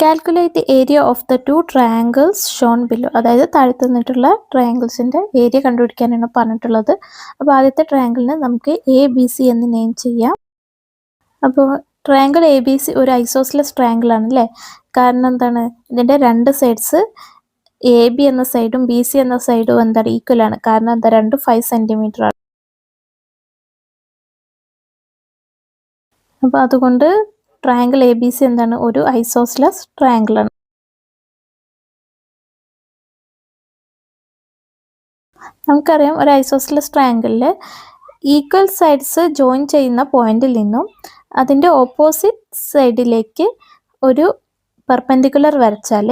Calculate area of the two triangles Sean below. അതായത് താഴെ തന്നിട്ടുള്ള ട്രയാങ്കിൾസിൻ്റെ ഏരിയ കണ്ടുപിടിക്കാനാണ് പറഞ്ഞിട്ടുള്ളത്. അപ്പോൾ ആദ്യത്തെ ട്രയാങ്കിളിന് നമുക്ക് ABC എന്ന് നെയിം ചെയ്യാം. അപ്പോൾ ട്രയാങ്കിൾ ABC ഒരു ഐസോസിലസ് ട്രയാങ്കിൾ ആണ് അല്ലേ? കാരണം എന്താണ്, ഇതിൻ്റെ രണ്ട് സൈഡ്സ് AB എന്ന സൈഡും BC എന്ന സൈഡും എന്താണ് ഈക്വൽ ആണ്. കാരണം എന്താ, രണ്ടും 5 സെൻറ്റിമീറ്റർ ആണ്. അപ്പോൾ അതുകൊണ്ട് ട്രയാങ്കിൾ ABC എന്താണ്, ഒരു ഐസോസിലസ് ട്രയാങ്കിൾ ആണ്. നമുക്കറിയാം, ഒരു ഐസോസിലസ് ട്രയാങ്കിളിൽ ഈക്വൽ സൈഡ്സ് ജോയിൻ ചെയ്യുന്ന പോയിന്റിൽ നിന്നും അതിൻ്റെ ഓപ്പോസിറ്റ് സൈഡിലേക്ക് ഒരു പെർപെൻഡിക്കുലർ വരച്ചാൽ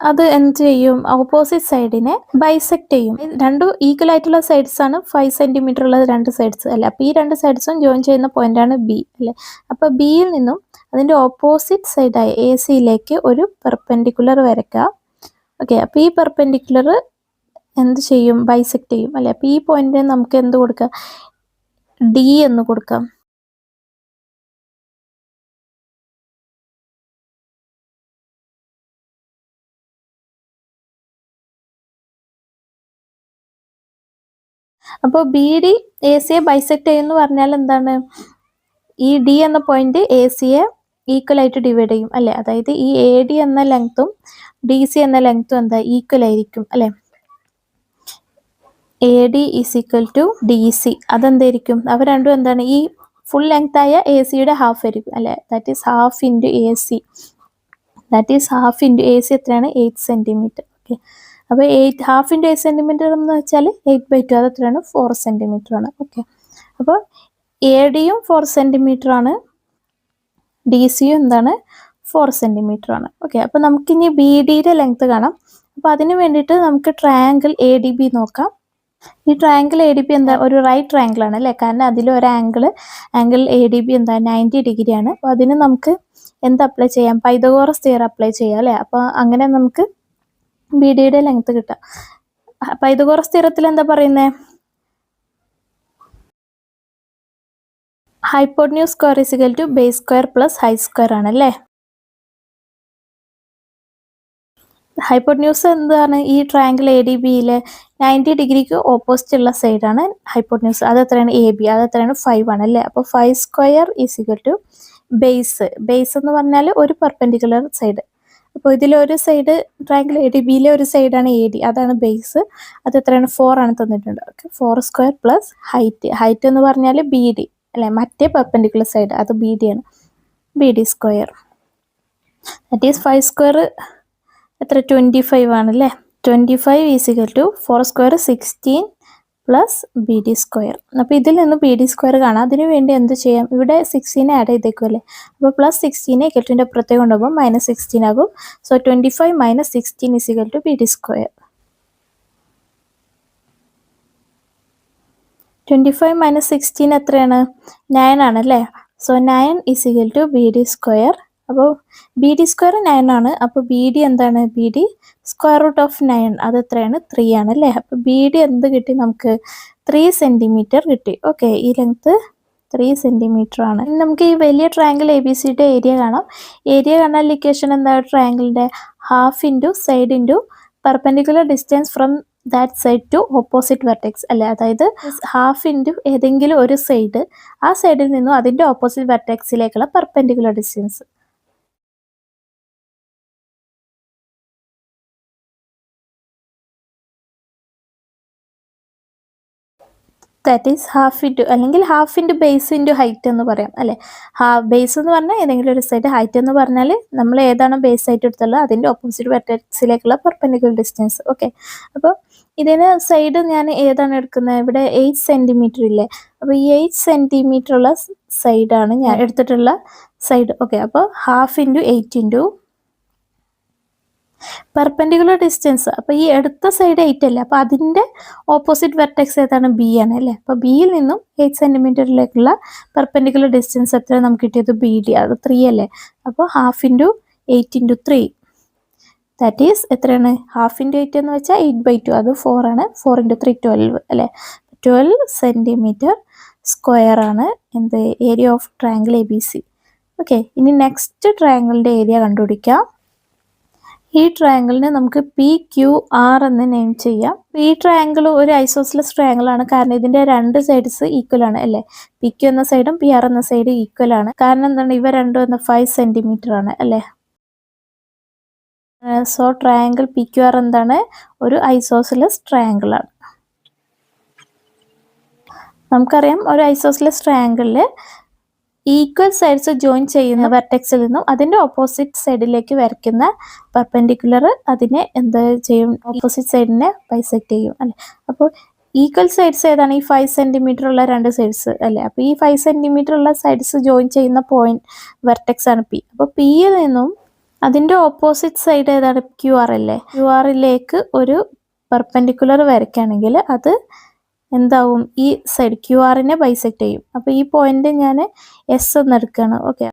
അത് എന്ത് ചെയ്യും, ഓപ്പോസിറ്റ് സൈഡിനെ ബൈസെക്ട് ചെയ്യും. രണ്ടും ഈക്വൽ ആയിട്ടുള്ള സൈഡ്സ് ആണ് 5 സെൻറ്റിമീറ്റർ ഉള്ള രണ്ട് സൈഡ്സ് അല്ലേ? അപ്പോൾ ഈ രണ്ട് സൈഡ്സും ജോയിൻ ചെയ്യുന്ന പോയിന്റാണ് B അല്ലേ? അപ്പോൾ Bയിൽ നിന്നും അതിൻ്റെ ഓപ്പോസിറ്റ് സൈഡായ ACയിലേക്ക് ഒരു പെർപെൻഡിക്കുലർ വരയ്ക്കുക. ഓക്കെ, അപ്പോൾ ഈ പെർപെൻഡിക്കുലർ എന്ത് ചെയ്യും, ബൈസെക്ട് ചെയ്യും അല്ലേ? അപ്പോൾ ഈ പോയിന്റിന് നമുക്ക് എന്ത് കൊടുക്കാം, D എന്ന് കൊടുക്കാം. അപ്പോൾ BD ACയെ ബൈസെക്ട് ചെയ്യുമെന്ന് പറഞ്ഞാൽ എന്താണ്, ഈ D എന്ന പോയിന്റ് ACയെ ഈക്വൽ ആയിട്ട് ഡിവൈഡ് ചെയ്യും അല്ലേ? അതായത് ഈ AD എന്ന ലെങ്ത്തും DC എന്ന ലെങ്ത്തും എന്താ, ഈക്വൽ ആയിരിക്കും അല്ലേ? AD is equal to DC. അതെന്തായിരിക്കും, അവ രണ്ടും എന്താണ്, ഈ ഫുൾ ലെങ്ത് ആയ ACയുടെ ഹാഫ് ആയിരിക്കും അല്ലേ? That is half into AC. എത്രയാണ്, 8 സെൻറ്റിമീറ്റർ. ഓക്കെ, അപ്പോൾ ഹാഫ് ഇൻറ്റു 8 സെൻറ്റിമീറ്റർ എന്ന് വെച്ചാൽ 8/2, അത് എത്രയാണ്, 4 സെൻറ്റിമീറ്റർ ആണ്. ഓക്കെ, അപ്പോൾ ADയും 4 സെൻറ്റിമീറ്റർ ആണ്, DCയും എന്താണ്, 4 സെൻറ്റിമീറ്റർ ആണ്. ഓക്കെ, അപ്പോൾ നമുക്കിനി BDയുടെ ലെങ്ത് കാണാം. അപ്പോൾ അതിന് വേണ്ടിയിട്ട് നമുക്ക് ട്രയാങ്കിൾ ADB നോക്കാം. ഈ ട്രയാങ്കിൾ ADB എന്താ, ഒരു റൈറ്റ് ട്രയാങ്കിൾ ആണ് അല്ലേ? കാരണം അതിലൊരു ആംഗിൾ ADB എന്താ, 90 ഡിഗ്രി ആണ്. അപ്പോൾ അതിന് നമുക്ക് എന്ത് അപ്ലൈ ചെയ്യാം, പൈതഗോറസ് തിയറം അപ്ലൈ ചെയ്യാം അല്ലേ? അപ്പോൾ അങ്ങനെ നമുക്ക് BDയുടെ ലെങ്ത് കിട്ടാം. പൈതഗോറസ് തിയറത്തിൽ എന്താ പറയുന്നത്, hypotenuse square is equal to base square plus height square ആണല്ലേ? ഹൈപ്പോട്ടന്യൂസ് എന്താണ്, ഈ ട്രയാങ്കിൾ ADBയിലെ 90 ഡിഗ്രിക്ക് ഓപ്പോസിറ്റ് ഉള്ള സൈഡാണ് ഹൈപ്പോട്ടന്യൂസ്. അത് എത്രയാണ്, AB. അത് എത്രയാണ്, 5 ആണ് അല്ലേ? അപ്പോൾ 5 square is equal to base എന്ന് പറഞ്ഞാൽ ഒരു പെർപെൻഡിക്കുലർ സൈഡ്. അപ്പോൾ ഇതിലൊരു സൈഡ് ട്രയാങ്കിൾ ADBയിലെ ഒരു സൈഡാണ് AD, അതാണ് ബേസ്. അത് എത്രയാണ്, 4 ആണ് തന്നിട്ടുണ്ട്. ഓക്കെ, 4 സ്ക്വയർ പ്ലസ് ഹൈറ്റ് എന്ന് പറഞ്ഞാൽ BD അല്ലേ? മറ്റേ പെർപെൻഡിക്കുലർ സൈഡ് അത് BD ആണ്. BD square that is 5 square എത്ര, 25 ആണല്ലേ? 25 is equal to 4 square 16 plus BD square. അപ്പോൾ ഇതിൽ നിന്ന് BD സ്ക്വയർ കാണാം. അതിന് വേണ്ടി എന്ത് ചെയ്യാം, ഇവിടെ 16 ആഡ് ചെയ്തേക്കും അല്ലേ? അപ്പോൾ പ്ലസ് 16 ഇക്വൽറ്റിൻ്റെ അപ്പുറത്തേക്ക് കൊണ്ടുപോകുമ്പോൾ -16 ആകും. So 25 - 16 is equal to BD square. 25 - 16 എത്രയാണ്, 9 ആണല്ലേ? So 9 is equal to BD square. അപ്പോൾ BD സ്ക്വയർ 9 ആണ്. അപ്പോൾ BD എന്താണ്, BD സ്ക്വയർ റൂട്ട് ഓഫ് 9 അത് എത്രയാണ്, 3 ആണ് അല്ലേ? അപ്പോൾ BD എന്ത് കിട്ടി നമുക്ക്, 3 സെൻറ്റിമീറ്റർ കിട്ടി. ഓക്കെ, ഈ ലെങ്ത് 3 സെൻറ്റിമീറ്റർ ആണ്. നമുക്ക് ഈ വലിയ ട്രയാങ്കിൾ ABCയുടെ ഏരിയ കാണാം. ഏരിയ കാണാൻ ഇക്വേഷൻ എന്താ, ട്രയാങ്കിളിൻ്റെ half into side into perpendicular distance from that side to opposite vertex അല്ലേ? അതായത് ഹാഫ് ഇൻറ്റു ഏതെങ്കിലും ഒരു സൈഡ്, ആ സൈഡിൽ നിന്നും അതിൻ്റെ ഓപ്പോസിറ്റ് വെർട്ടെക്സിലേക്കുള്ള perpendicular distance. That is half into, അല്ലെങ്കിൽ half into base into height എന്ന് പറയാം അല്ലേ? ബേസ് എന്ന് പറഞ്ഞാൽ ഏതെങ്കിലും ഒരു സൈഡ്, ഹൈറ്റ് എന്ന് പറഞ്ഞാൽ നമ്മൾ ഏതാണോ ബേസ് ആയിട്ട് എടുത്തുള്ളത് അതിൻ്റെ ഓപ്പോസിറ്റ് വെർട്ടെക്സിലേക്കുള്ള പെർപെൻഡിക്കുലർ ഡിസ്റ്റൻസ്. ഓക്കെ, അപ്പോൾ ഇതിന് സൈഡ് ഞാൻ ഏതാണ് എടുക്കുന്നത്, ഇവിടെ 8 സെൻറ്റിമീറ്റർ ഇല്ലേ? അപ്പോൾ ഈ 8 സെൻറ്റിമീറ്റർ ഉള്ള സൈഡാണ് ഞാൻ എടുത്തിട്ടുള്ള സൈഡ്. ഓക്കെ, അപ്പോൾ half into 8 into perpendicular distance. അപ്പോൾ ഈ എടുത്ത സൈഡ് 8 അല്ലേ? അപ്പോൾ അതിൻ്റെ ഓപ്പോസിറ്റ് വെർട്ടെക്സ് ഏതാണ്, B ആണ് അല്ലേ? അപ്പോൾ Bയിൽ നിന്നും 8 സെൻറ്റിമീറ്ററിലേക്കുള്ള പെർപെൻഡിക്കുലർ ഡിസ്റ്റൻസ് എത്ര നമുക്ക് കിട്ടിയത്, BD അത് 3 അല്ലേ? അപ്പോൾ half into 8 into 3 that is എത്രയാണ്, ഹാഫ് ഇൻറ്റു 8 എന്ന് വെച്ചാൽ 8/2, അത് 4 ആണ്. 4 ഇൻറ്റു 3 12 അല്ലേ? 12 സെൻറ്റിമീറ്റർ സ്ക്വയർ ആണ് എന്ത്, area of triangle ABC. Okay, ഇനി നെക്സ്റ്റ് ട്രയാങ്കിളിൻ്റെ ഏരിയ കണ്ടുപിടിക്കാം. ഈ ട്രയാങ്കിളിനെ നമുക്ക് പി ക്യു ആർ എന്ന് നെയിം ചെയ്യാം. ഈ ട്രയാങ്കിൾ ഒരു ഐസോസിലസ് ട്രയാങ്കിൾ ആണ്, കാരണം ഇതിന്റെ രണ്ട് സൈഡ്സ് ഈക്വൽ ആണ് അല്ലേ. പി ക്യു എന്ന സൈഡും പി ആർ എന്ന സൈഡും ഈക്വൽ ആണ്. കാരണം എന്താണ്, ഇവ രണ്ടും എന്ന 5 സെന്റിമീറ്റർ ആണ് അല്ലേ. So triangle P Q R എന്താണ്, ഒരു ഐസോസിലസ് ട്രയാങ്കിൾ ആണ്. നമുക്കറിയാം ഒരു ഐസോസിലസ് ട്രയാങ്കിളിൽ ഈക്വൽ സൈഡ്സ് ജോയിൻ ചെയ്യുന്ന വെർട്ടെക്സിൽ നിന്നും അതിന്റെ ഓപ്പോസിറ്റ് സൈഡിലേക്ക് വരയ്ക്കുന്ന പെർപെൻഡിക്കുലർ അതിനെ എന്ത് ചെയ്യും, ഓപ്പോസിറ്റ് സൈഡിനെ ബൈസെക്ട് ചെയ്യും അല്ലെ. അപ്പോൾ ഈക്വൽ സൈഡ്സ് ഏതാണ്, ഈ 5 സെന്റിമീറ്റർ ഉള്ള രണ്ട് സൈഡ്സ് അല്ലേ. അപ്പോൾ ഈ 5 സെന്റിമീറ്റർ ഉള്ള സൈഡ്സ് ജോയിൻ ചെയ്യുന്ന പോയിന്റ് വെർട്ടെക്സ് ആണ് പി. അപ്പോൾ പിയിൽ നിന്നും അതിന്റെ ഓപ്പോസിറ്റ് സൈഡ് ഏതാണ്, ക്യു ആർ അല്ലേ. ക്യു ആറിലേക്ക് ഒരു പെർപെൻഡിക്കുലർ വരയ്ക്കുകയാണെങ്കിൽ അത് എന്താവും, ഈ സൈഡ് ക്യു ആറിനെ ബൈസെക്ട് ചെയ്യും. അപ്പോൾ ഈ പോയിന്റ് ഞാൻ എസ് എന്ന് എടുക്കുകയാണ്. ഓക്കെ,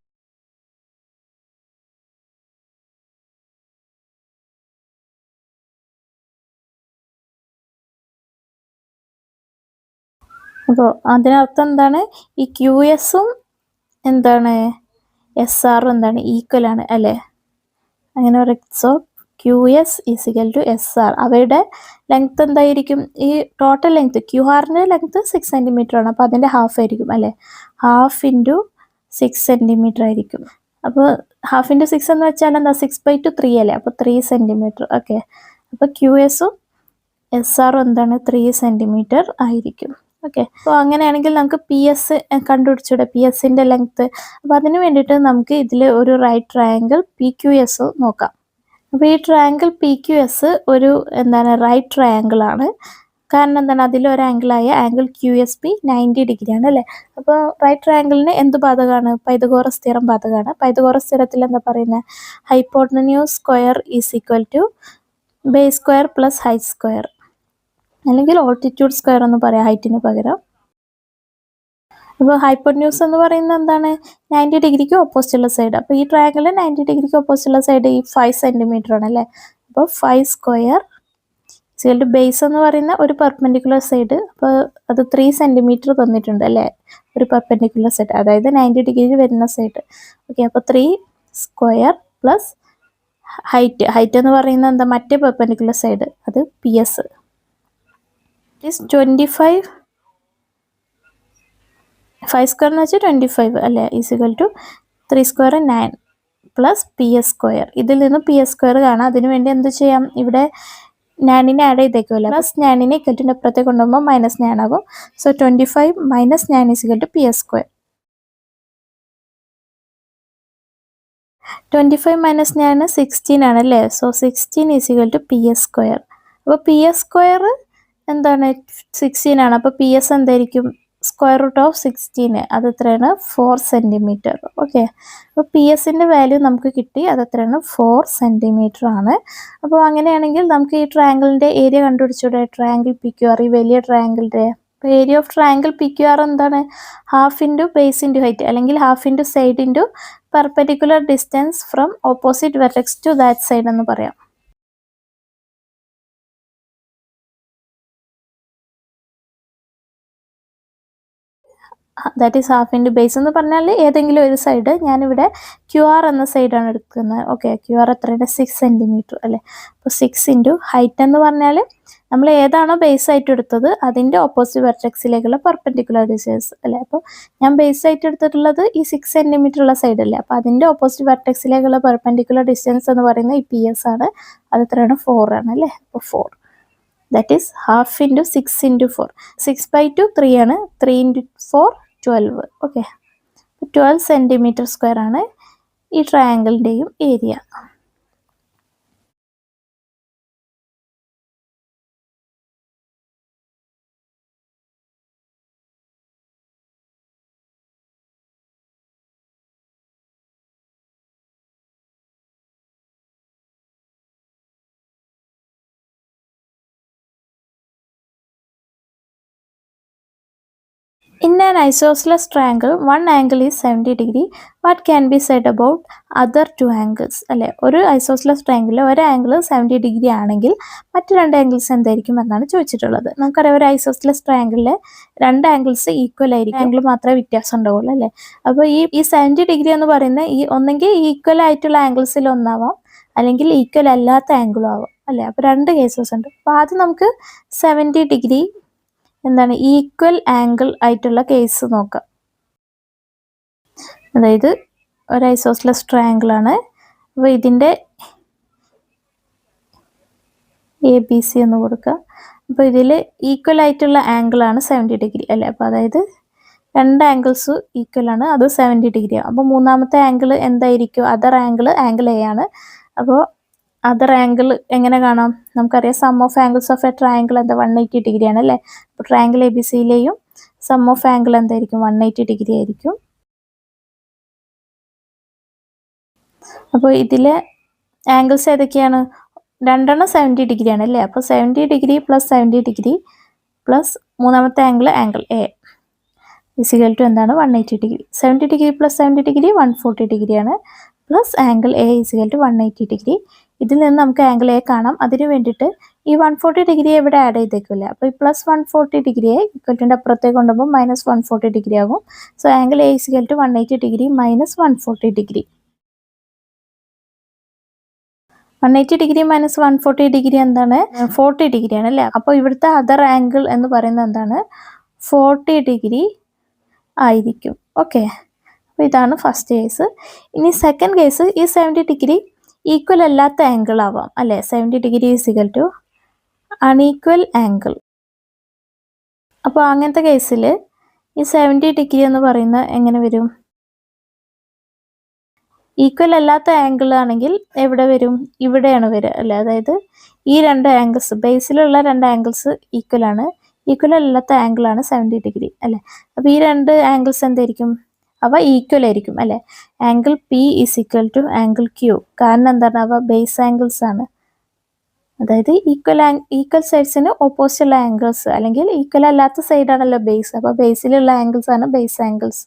അപ്പോൾ അതിനർത്ഥം എന്താണ്, ഈ ക്യു എസും എന്താണ് എസ് ആറും എന്താണ് ഈക്വൽ ആണ് അല്ലേ. അങ്ങനെ പറയും. So Q S is equal to S R. അവയുടെ ലെങ്ത് എന്തായിരിക്കും, ഈ ടോട്ടൽ ലെങ്ത് ക്യു ആറിൻ്റെ ലെങ്ത് 6 സെൻറ്റിമീറ്റർ ആണ്. അപ്പോൾ അതിൻ്റെ ഹാഫ് ആയിരിക്കും അല്ലേ. ഹാഫ് ഇൻറ്റു 6 സെൻറ്റിമീറ്റർ ആയിരിക്കും. അപ്പോൾ ഹാഫ് ഇൻറ്റു 6 എന്ന് വെച്ചാൽ എന്താ, 6/3 അല്ലേ. അപ്പോൾ 3 സെൻറ്റിമീറ്റർ. ഓക്കെ, അപ്പോൾ ക്യു എസും എസ് ആറും എന്താണ് 3 സെൻറ്റിമീറ്റർ ആയിരിക്കും. ഓക്കെ, അപ്പോൾ അങ്ങനെയാണെങ്കിൽ നമുക്ക് പി എസ് കണ്ടുപിടിച്ചൂടെ, പി എസിൻ്റെ ലെങ്ത്. അപ്പോൾ അതിന് വേണ്ടിയിട്ട് നമുക്ക് ഇതിൽ ഒരു right triangle P Q S നോക്കാം. അപ്പോൾ ഈ ട്രയാങ്കിൾ പി ക്യു എസ് ഒരു എന്താണ് റൈറ്റ് ട്രയാങ്കിൾ ആണ്. കാരണം എന്താണ്, അതിലൊരു ആംഗിളായ angle Q S P 90 degree ആണ് അല്ലേ. അപ്പോൾ റൈറ്റ് ട്രയാങ്കിളിന് എന്ത് ബാധകമാണ്, പൈതഗോറസ് തിയറം ബാധകമാണ്. പൈതഗോറസ് തിയറത്തിൽ എന്താ പറയുന്നത്, hypotenuse square is equal to base square plus height square, അല്ലെങ്കിൽ ഓൾട്ടിറ്റ്യൂഡ് സ്ക്വയർ എന്ന് പറയാം ഹൈറ്റിന് പകരം. അപ്പോൾ ഹൈപ്പോട്ടന്യൂസ് എന്ന് പറയുന്നത് എന്താണ്, 90 ഡിഗ്രിക്ക് ഓപ്പോസിറ്റ് ഉള്ള സൈഡ്. അപ്പോൾ ഈ ട്രയാങ്കിളിൽ 90 ഡിഗ്രിക്ക് ഓപ്പോസിറ്റ് ഉള്ള സൈഡ് ഈ 5 സെൻറ്റിമീറ്റർ ആണ് അല്ലേ. അപ്പോൾ 5 സ്ക്വയർ ഈക്വൽ ബേസ് എന്ന് പറയുന്ന ഒരു പെർപെൻഡിക്കുലർ സൈഡ്. അപ്പോൾ അത് 3 സെൻറ്റിമീറ്റർ തന്നിട്ടുണ്ട് അല്ലേ, ഒരു പെർപെൻഡിക്കുലർ സൈഡ്, അതായത് 90 ഡിഗ്രി വരുന്ന സൈഡ്. ഓക്കെ, അപ്പോൾ 3 സ്ക്വയർ പ്ലസ് ഹൈറ്റ് എന്ന് പറയുന്നത് എന്താ, മറ്റേ പെർപെൻഡിക്കുലർ സൈഡ്, അത് പി എസ് is 25. 5 സ്ക്വയർ എന്ന് വെച്ചാൽ 25 അല്ലേ, is equal to 3 square 9 plus P S square. ഇതിൽ നിന്ന് പി എസ് സ്ക്വയർ കാണാം. അതിനുവേണ്ടി എന്ത് ചെയ്യാം, ഇവിടെ ഞാനിനെ ആഡ് ചെയ്തേക്കുമല്ലോ. പ്ലസ് ഞാനിനെ ഇക്കറ്റിൻ്റെ അപ്പുറത്തേക്ക് കൊണ്ടുപോകുമ്പോൾ മൈനസ് ഞാനാകും. So 25 minus 9 is equal to P S square. 25 minus 9 16 ആണ് അല്ലേ. So 16 is equal to P S square. അപ്പോൾ പി എസ് സ്ക്വയർ എന്താണ് 16 ആണ്. അപ്പോൾ പി എസ് എന്തായിരിക്കും, സ്ക്വയർ റൂട്ട് ഓഫ് 16, അത് എത്രയാണ് 4 സെൻറ്റിമീറ്റർ. ഓക്കെ, അപ്പോൾ പി എസിൻ്റെ വാല്യൂ നമുക്ക് കിട്ടി, അത് എത്രയാണ് 4 സെൻറ്റിമീറ്റർ ആണ്. അപ്പോൾ അങ്ങനെയാണെങ്കിൽ നമുക്ക് ഈ ട്രയാങ്കിളിൻ്റെ ഏരിയ കണ്ടുപിടിച്ചൂടെ, ട്രയാങ്കിൾ പി ക്യു ആർ, ഈ വലിയ ട്രയാങ്കിളിൻ്റെ. അപ്പോൾ area of triangle P Q R എന്താണ്, half into base into height, അല്ലെങ്കിൽ half into side into perpendicular distance from opposite vertex to that side എന്ന് പറയാം. That is half into base എന്ന് പറഞ്ഞാൽ ഏതെങ്കിലും ഒരു സൈഡ്. ഞാനിവിടെ ക്യു ആർ എന്ന സൈഡാണ് എടുക്കുന്നത്. ഓക്കെ, ക്യു ആർ എത്രയാണ് 6 സെൻറ്റിമീറ്റർ അല്ലേ. അപ്പോൾ 6 ഇൻറ്റു ഹൈറ്റ് എന്ന് പറഞ്ഞാൽ നമ്മൾ ഏതാണോ ബേസ് ആയിട്ട് എടുത്തത് അതിൻ്റെ ഓപ്പോസിറ്റ് വെർട്ടെക്സിലേക്കുള്ള പെർപെൻഡിക്കുലർ ഡിസ്റ്റൻസ് അല്ലേ. അപ്പോൾ ഞാൻ ബേസ് ആയിട്ട് എടുത്തിട്ടുള്ളത് ഈ 6 സെൻറ്റിമീറ്റർ ഉള്ള സൈഡ് അല്ലേ. അപ്പോൾ അതിൻ്റെ ഓപ്പോസിറ്റ് വെർട്ടെക്സിലേക്കുള്ള പെർപെൻഡിക്കുലർ ഡിസ്റ്റൻസ് എന്ന് പറയുന്നത് ഈ പി എസ് ആണ്. അത് എത്രയാണ് 4 ആണ് അല്ലേ. അപ്പോൾ 4, that is half into 6 into 4. 6/2 3 ആണ്. 3 ഇൻറ്റു 4 12. ഓക്കെ, 12 സെൻറ്റിമീറ്റർ സ്ക്വയർ ആണ് ഈ ട്രയാങ്കിളിൻ്റെയും area. In an isosceles triangle, one angle is 70 degree. What can be said about other two angles? അല്ലെ, ഒരു ഐസോസ്ലസ് ട്രയാങ്കിളിൽ ഒരു ആംഗിൾ 70 ഡിഗ്രി ആണെങ്കിൽ മറ്റു രണ്ട് ആംഗിൾസ് എന്തായിരിക്കും എന്നാണ് ചോദിച്ചിട്ടുള്ളത്. നമുക്കറിയാം ഒരു ഐസോസ്ലസ് ട്രയാങ്കിളിൽ രണ്ട് ആംഗിൾസ് ഈക്വൽ ആയിരിക്കും, ആംഗിൾ മാത്രമേ വ്യത്യാസം ഉണ്ടാവുള്ളൂ അല്ലേ. അപ്പോൾ ഈ 70 ഡിഗ്രി എന്ന് പറയുന്ന ഈ ഒന്നെങ്കിൽ ഈക്വൽ ആയിട്ടുള്ള ആംഗിൾസിൽ ഒന്നാവാം, അല്ലെങ്കിൽ ഈക്വൽ അല്ലാത്ത ആംഗിളും ആവാം അല്ലേ. അപ്പോൾ രണ്ട് കേസസ് ഉണ്ട്. അപ്പോൾ ആദ്യം നമുക്ക് 70 ഡിഗ്രി എന്താണ് ഈക്വൽ ആംഗിൾ ആയിട്ടുള്ള കേസ് നോക്കാം. അതായത് ഒരു ഐസോസ്ലസ് ട്രയാങ്കിൾ ആണ്. അപ്പോൾ ഇതിൻ്റെ ABC എന്ന് കൊടുക്കുക. അപ്പോൾ ഇതിൽ ഈക്വൽ ആയിട്ടുള്ള ആംഗിൾ ആണ് 70 ഡിഗ്രി അല്ലേ. അപ്പോൾ അതായത് രണ്ട് ആംഗിൾസ് ഈക്വൽ ആണ്, അത് 70 ഡിഗ്രി ആണ്. അപ്പോൾ മൂന്നാമത്തെ ആംഗിൾ എന്തായിരിക്കും? അതർ ആംഗിൾ A ആണ്. അപ്പോൾ അതർ ആംഗിൾ എങ്ങനെ കാണാം? നമുക്കറിയാം sum of angles of a triangle എന്താ 180 ഡിഗ്രി ആണ് അല്ലേ. അപ്പോൾ ട്രയാങ്കിൾ ABCയിലെയും സം ഓഫ് ആംഗിൾ എന്തായിരിക്കും? 180 ഡിഗ്രി ആയിരിക്കും. അപ്പോൾ ഇതിലെ ആംഗിൾസ് ഏതൊക്കെയാണ്? രണ്ടെണ്ണം 70 ഡിഗ്രി ആണ് അല്ലേ. അപ്പോൾ 70 ഡിഗ്രി പ്ലസ് 70 ഡിഗ്രി പ്ലസ് മൂന്നാമത്തെ ആംഗിൾ A ഇസിക്കൽ ടു എന്താണ്? 180 ഡിഗ്രി. 70 ഡിഗ്രി പ്ലസ് 70 ഡിഗ്രി 140 ഡിഗ്രിയാണ്. Plus angle A is equal to 180 degree. ഇതിൽ നിന്ന് നമുക്ക് ആംഗിൾ A കാണാം. അതിന് വേണ്ടിയിട്ട് ഈ 140 ഡിഗ്രി ഇവിടെ ആഡ് ചെയ്തേക്കില്ല. അപ്പോൾ ഈ പ്ലസ് 140 ഡിഗ്രിയെ ഇക്വലിൻ്റെ അപ്പുറത്തേക്ക് കൊണ്ടുപോകുമ്പോൾ മൈനസ് 140 ഡിഗ്രി ആകും. So angle A is equal to 180 degree minus 140 degree. 180 degree minus 140 degree എന്താണ്? 40 ഡിഗ്രിയാണ് അല്ലേ. അപ്പോൾ ഇവിടുത്തെ അതർ ആംഗിൾ എന്ന് പറയുന്നത് എന്താണ്? 40 ഡിഗ്രി ആയിരിക്കും. ഓക്കെ, അപ്പോൾ ഇതാണ് ഫസ്റ്റ് കേസ്. ഇനി സെക്കൻഡ് കേസ്, ഈ 70 ഡിഗ്രി ഈക്വൽ അല്ലാത്ത ആംഗിൾ ആവാം അല്ലേ. 70 degree is equal to unequal angle. അപ്പോൾ അങ്ങനത്തെ കേസിൽ ഈ 70 ഡിഗ്രി എന്ന് പറയുന്ന എങ്ങനെ വരും? ഈക്വൽ അല്ലാത്ത ആംഗിൾ ആണെങ്കിൽ എവിടെ വരും? ഇവിടെയാണ് വരിക അല്ലേ. അതായത് ഈ രണ്ട് ആംഗിൾസ്, ബേസിലുള്ള രണ്ട് ആംഗിൾസ് ഈക്വൽ ആണ്. ഈക്വൽ അല്ലാത്ത ആംഗിൾ ആണ് 70 ഡിഗ്രി അല്ലേ. അപ്പോൾ ഈ രണ്ട് ആംഗിൾസ് എന്തായിരിക്കും? അവ ഈക്വൽ ആയിരിക്കും അല്ലേ. Angle P is equal to angle Q. കാരണം എന്താണ്? അവ ബേസ് ആംഗിൾസ് ആണ്. അതായത് ഈക്വൽ സൈഡ്സിന് ഓപ്പോസിറ്റ് ഉള്ള ആംഗിൾസ്, അല്ലെങ്കിൽ ഈക്വൽ അല്ലാത്ത സൈഡാണല്ലോ ബേസ്. അപ്പോൾ ബേസിലുള്ള ആംഗിൾസ് ആണ് ബേസ് ആംഗിൾസ്.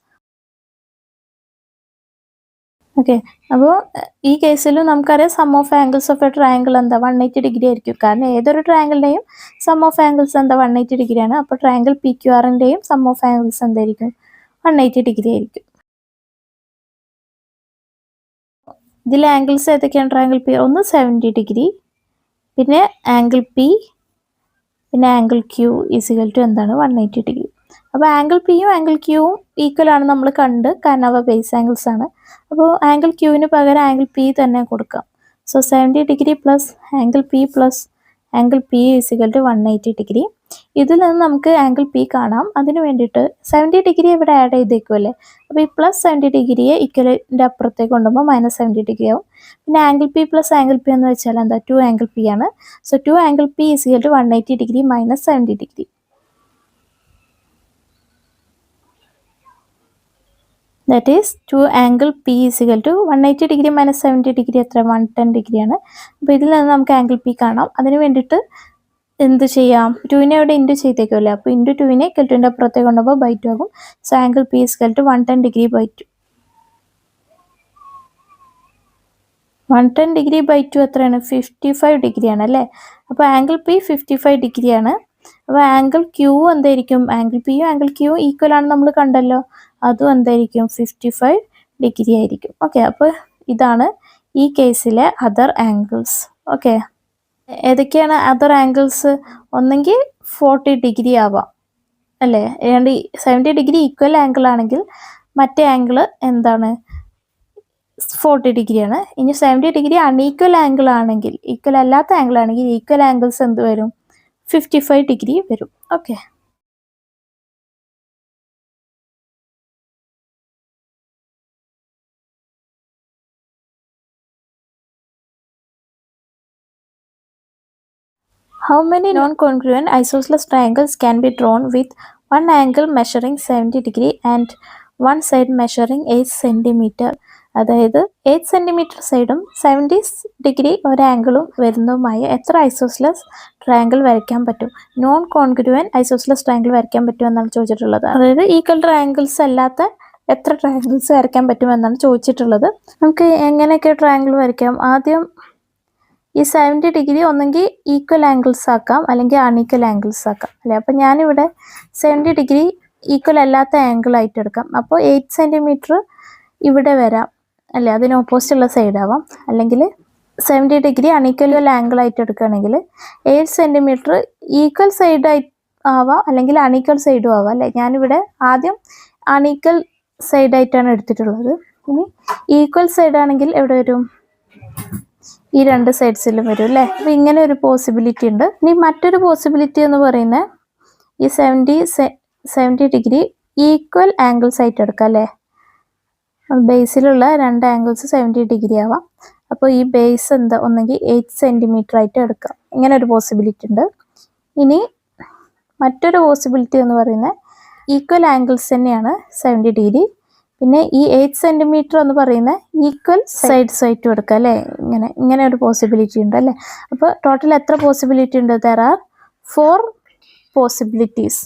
ഓക്കെ, അപ്പോൾ ഈ കേസിലും നമുക്കറിയാം sum of angles of a triangle എന്താ? 180 ഡിഗ്രി ആയിരിക്കും. കാരണം ഏതൊരു ട്രയാങ്കിളിൻ്റെയും സം ഓഫ് ആംഗിൾസ് എന്താ? 180 ഡിഗ്രിയാണ്. അപ്പോൾ ട്രയാങ്കിൾ PQRൻ്റെയും സം ഓഫ് ആംഗിൾസ് എന്തായിരിക്കും? 180 ഡിഗ്രി ആയിരിക്കും. ഇതിൽ ആംഗിൾസ് ഏതൊക്കെയാണ്? ട്രയാങ്കിൾ P ഒന്ന് 70 ഡിഗ്രി, പിന്നെ ആംഗിൾ P, പിന്നെ ആംഗിൾ Q ഈസിക്കൽ ടു എന്താണ്? 180 ഡിഗ്രി. അപ്പോൾ ആംഗിൾ Pയും ആംഗിൾ Qയും ഈക്വൽ ആണ് നമ്മൾ കണ്ട്, കാരണം അവ ബേസ് ആംഗിൾസ് ആണ്. അപ്പോൾ ആംഗിൾ Qന് പകരം ആംഗിൾ P തന്നെ കൊടുക്കാം. So 70 degree plus angle P plus angle P is equal to 180 degree. ഇതിൽ നിന്ന് നമുക്ക് ആംഗിൾ P കാണാം. അതിന് വേണ്ടിയിട്ട് 70 ഡിഗ്രി ഇവിടെ ആഡ് ചെയ്തേക്കുമല്ലേ. അപ്പോൾ ഈ പ്ലസ് 70 ഡിഗ്രിയെ ഇക്വലിൻ്റെ അപ്പുറത്തേക്ക് കൊണ്ടുപോകുമ്പോൾ മൈനസ് 70 ഡിഗ്രി ആവും. പിന്നെ angle P plus angle P എന്ന് വെച്ചാൽ എന്താ? 2 ആംഗിൾ P ആണ്. So 2 angle P is equal to 180 degree minus 70 degree. That is 2 angle P is equal to 180 degree minus 70 degree എത്ര? 110 ഡിഗ്രിയാണ്. അപ്പോൾ ഇതിൽ നിന്ന് നമുക്ക് ആംഗിൾ P കാണാം. അതിന് വേണ്ടിയിട്ട് എന്ത് ചെയ്യാം? 2നെ ഇവിടെ ഇൻറ്റു ചെയ്തേക്കുമല്ലേ. അപ്പോൾ ഇൻറ്റു 2നെ ഇക്വലിൻ്റെ അപ്പുറത്തേക്ക് കൊണ്ടുപോകുമ്പോൾ ബൈ 2 ആകും. So angle P is equal to 110 degree by 2. 110 degree by 2 എത്രയാണ്? 55 ഡിഗ്രിയാണ് അല്ലേ. അപ്പോൾ ആംഗിൾ P 55 ഡിഗ്രിയാണ്. അപ്പോൾ ആംഗിൾ Q എന്തായിരിക്കും? ആംഗിൾ Pയും ആംഗിൾ Qയും ഈക്വൽ ആണ് നമ്മൾ കണ്ടല്ലോ. അതും എന്തായിരിക്കും? 55 ഡിഗ്രി ആയിരിക്കും. ഓക്കെ, അപ്പോൾ ഇതാണ് ഈ കേസിലെ അതർ ആംഗിൾസ്. ഓക്കെ, ഏതൊക്കെയാണ് അതർ ആംഗിൾസ്? ഒന്നെങ്കിൽ 40 ഡിഗ്രി ആവാം അല്ലേ. 70 ഡിഗ്രി ഈക്വൽ ആംഗിൾ ആണെങ്കിൽ മറ്റേ ആംഗിൾ എന്താണ്? 40 ഡിഗ്രിയാണ്. ഇനി 70 ഡിഗ്രി അൺഈക്വൽ ആംഗിൾ ആണെങ്കിൽ, ഈക്വൽ അല്ലാത്ത ആംഗിൾ ആണെങ്കിൽ ഈക്വൽ ആംഗിൾസ് എന്ത് വരും? 55 ഡിഗ്രി വരും. Okay, how many non-congruent isosceles triangles can be drawn with one angle measuring 70 degree and one side measuring 8 centimeter? അതായത് 8 സെൻറ്റിമീറ്റർ സൈഡും 70 ഡിഗ്രി ഒരു ആംഗിളും വരുന്നതുമായ എത്ര ഐസോസ്ലസ് ട്രയാങ്കിൾ വരയ്ക്കാൻ പറ്റും? നോൺ കോൺഗ്രുവൻ ഐസോസ്ലസ് ട്രയാങ്കിൾ വരയ്ക്കാൻ പറ്റുമെന്നാണ് ചോദിച്ചിട്ടുള്ളത്. അതായത് ഈക്വൽ ട്രയാങ്കിൾസ് അല്ലാത്ത എത്ര ട്രയാങ്കിൾസ് വരയ്ക്കാൻ പറ്റുമെന്നാണ് ചോദിച്ചിട്ടുള്ളത്. നമുക്ക് എങ്ങനെയൊക്കെ ട്രയാങ്കിൾ വരയ്ക്കാം? ആദ്യം ഈ 70 ഡിഗ്രി ഒന്നെങ്കിൽ ഈക്വൽ ആംഗിൾസ് ആക്കാം, അല്ലെങ്കിൽ അൺഈക്വൽ ആംഗിൾസ് ആക്കാം അല്ലേ. അപ്പം ഞാനിവിടെ 70 ഡിഗ്രി ഈക്വൽ അല്ലാത്ത ആംഗിൾ ആയിട്ട് എടുക്കാം. അപ്പോൾ 8 സെൻറ്റിമീറ്റർ ഇവിടെ വരാം അല്ലേ, അതിന് ഓപ്പോസിറ്റ് ഉള്ള സൈഡ് ആവാം. അല്ലെങ്കിൽ 70 ഡിഗ്രി അൺഈക്വൽ ആംഗിൾ ആയിട്ട് എടുക്കുകയാണെങ്കിൽ 8 സെൻറ്റിമീറ്റർ ഈക്വൽ സൈഡ് ആവാം, അല്ലെങ്കിൽ അൺഈക്വൽ സൈഡും ആവാം അല്ലേ. ഞാനിവിടെ ആദ്യം അൺഈക്വൽ സൈഡായിട്ടാണ് എടുത്തിട്ടുള്ളത്. ഇനി ഈക്വൽ സൈഡ് ആണെങ്കിൽ എവിടെ വരും? ഈ രണ്ട് സൈഡ്സിലും വരും അല്ലേ. അപ്പം ഇങ്ങനെ ഒരു പോസിബിലിറ്റി ഉണ്ട്. ഇനി മറ്റൊരു പോസിബിലിറ്റി എന്ന് പറയുന്നത് ഈ 70 ഡിഗ്രി ഈക്വൽ ആംഗിൾസ് ആയിട്ട് എടുക്കാം അല്ലേ. ബേസിലുള്ള രണ്ട് ആംഗിൾസ് 70 ഡിഗ്രി ആവാം. അപ്പോൾ ഈ ബേസ് എന്താ ഒന്നെങ്കിൽ 8 സെൻറ്റിമീറ്റർ ആയിട്ട് എടുക്കാം. ഇങ്ങനെ ഒരു പോസിബിലിറ്റി ഉണ്ട്. ഇനി മറ്റൊരു പോസിബിലിറ്റി എന്ന് പറയുന്നത് ഈക്വൽ ആംഗിൾസ് തന്നെയാണ് 70 ഡിഗ്രി. പിന്നെ ഈ 8 സെൻറ്റിമീറ്റർ എന്ന് പറയുന്ന ഈക്വൽ സൈഡ്സ് ആയിട്ട് എടുക്കാം അല്ലേ. ഇങ്ങനെ ഒരു പോസിബിലിറ്റി ഉണ്ട് അല്ലേ. അപ്പോൾ ടോട്ടൽ എത്ര പോസിബിലിറ്റി ഉണ്ട്? There are 4 possibilities.